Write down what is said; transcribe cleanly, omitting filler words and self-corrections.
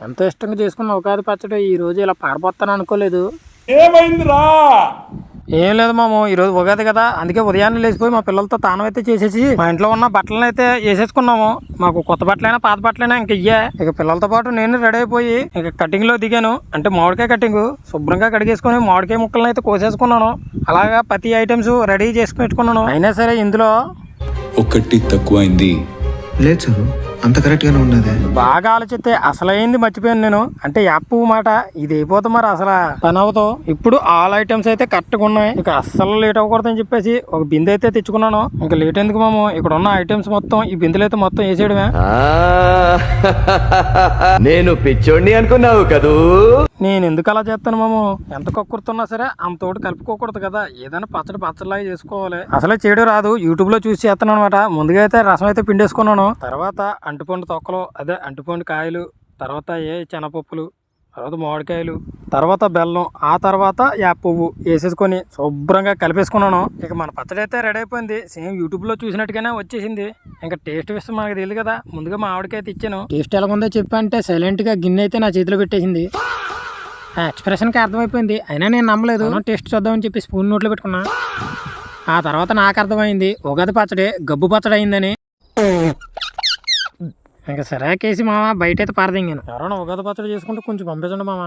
ఎంతో ఇష్టంగా చేసుకున్న ఉగాది పచ్చడి ఈ రోజు ఇలా పారిపోతాను అనుకోలేదు. ఏమైందిరా? ఏం లేదు మాము, ఈ రోజు ఉగాది కదా, అందుకే ఉదయాన్నే లేచిపోయి మా పిల్లలతో తానం అయితే చేసేసి మా ఇంట్లో ఉన్న బట్టలను అయితే వేసేసుకున్నాము. మాకు కొత్త బట్టలైనా పాత బట్టలైనా ఇంక ఇయ్యే. ఇక పిల్లలతో పాటు నేను రెడీ అయిపోయి ఇక కటింగ్ లో దిగాను. అంటే మామిడికాయ కటింగ్ శుభ్రంగా కడిగేసుకుని మామిడికాయ ముక్కలను అయితే కోసేసుకున్నాను. అలాగా ప్రతి ఐటమ్స్ రెడీ చేసుకుని పెట్టుకున్నాను. అయినా సరే ఇందులో ఒకటి తక్కువైంది లేదు చదువు అంత కరెక్ట్ గానే ఉన్నది. బాగా ఆలోచిస్తే అసలైంది మర్చిపోయాను నేను. అంటే యాప్ మాట ఇది అయిపోతే మరి అసలు పని అవుతావు. ఇప్పుడు ఆల్ ఐటమ్స్ అయితే కరెక్ట్గా ఉన్నాయి. ఇక అస్సలు లేట్ అవ్వకూడదని చెప్పేసి ఒక బిందె అయితే తెచ్చుకున్నాను. ఇంకా లేట్ ఎందుకు మాము, ఇక్కడ ఉన్న ఐటమ్స్ మొత్తం ఈ బిందెలు అయితే మొత్తం వేసేయడమే. నేను పిచ్చోడిని అనుకున్నావు కదూ. నేను ఎందుకు అలా చేస్తాను మాము, ఎంత కక్కుర్తున్నా సరే అంతోటి కలుపుకోకూడదు కదా. ఏదైనా పచ్చడిలాగా చేసుకోవాలి. అసలే చేయడం రాదు, యూట్యూబ్ లో చూసి చేస్తాను అనమాట. ముందుగా అయితే రసం అయితే పిండేసుకున్నాను. తర్వాత అంటుపండు తొక్కలు, అదే అంటుపండు కాయలు, తర్వాత శనగపప్పులు, తర్వాత మామిడికాయలు, తర్వాత బెల్లం, ఆ తర్వాత యాప్ పువ్వు వేసేసుకొని శుభ్రంగా కలిపేసుకున్నాను. ఇక మన పచ్చడి అయితే రెడీ అయిపోయింది. సేమ్ యూట్యూబ్ లో చూసినట్టుగానే వచ్చేసింది. ఇంకా టేస్ట్ విషయం మనకు తెలియదు కదా, ముందుగా మామిడికాయ తెచ్చాను. టేస్ట్ ఎలాగుందో చెప్పంటే సైలెంట్ గా గిన్నె అయితే నా చేతిలో పెట్టేసింది. ఆ ఎక్స్ప్రెషన్కి అర్థమైపోయింది, అయినా నేను నమ్మలేదు. టేస్ట్ చూద్దామని చెప్పి స్పూన్ నోట్లో పెట్టుకున్నా. ఆ తర్వాత నాకు అర్థమైంది ఉగాది పచ్చడి గబ్బు పచ్చడి అయిందని. ఇంకా సరాకేసి మామ బయట అయితే పారదింగాను. ఎవరైనా ఉగాది పచ్చడి చేసుకుంటే కొంచెం పంపించండి మామ.